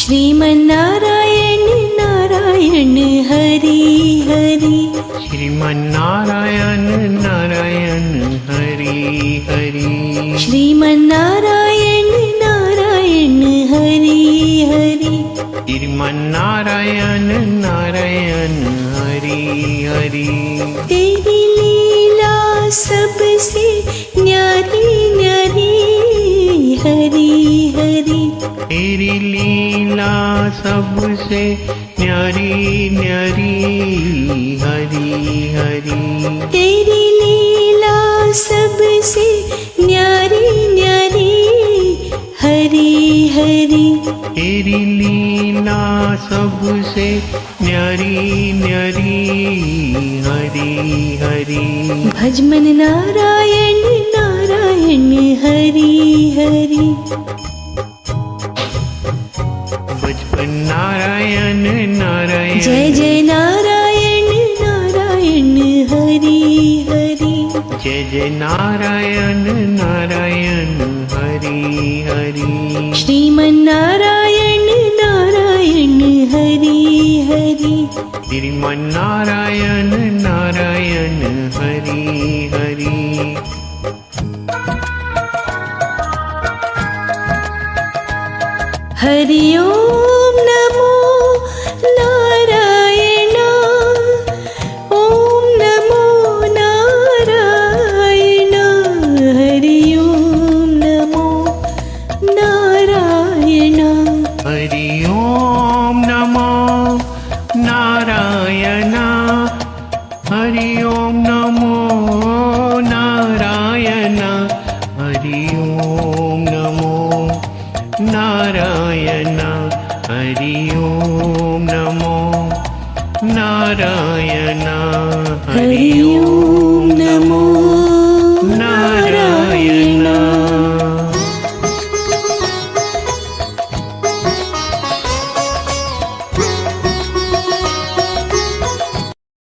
श्रीमन्नारायण नारायण हरि हरि। श्रीमन्नारायण नारायण हरि हरि। श्रीमन्नारायण नारायण हरि हरि। श्रीमन्नारायण नारायण हरि हरि। तेरी लीला सबसे न्यारी न्यारी हरि हरि। तेरी लीला सबसे न्यारी न्यारी हरि हरि। तेरी लीला सबसे न्यारी न्यारी हरि हरि। तेरी लीला सबसे न्यारी न्यारी हरि हरि। भजमन नारायण नारायण हरि हरि। बचपन नारायण नारायण। जय जय नारायण नारायण हरि हरि। जय जय नारायण नारायण हरि हरि। श्रीमन्नारायण नारायण हरि हरि। श्रीमन्नारायण नारायण हरि हरि। हरि ओम नमो नारायण। ओम नमो नारायण। हरि ओम नमो नारायण। हरि ओम नमो नारायण। हरि ओम नमो नारायण। हरि ओम नमो नारायण। हरि ओम नमो नारायण। हरि ओम नमो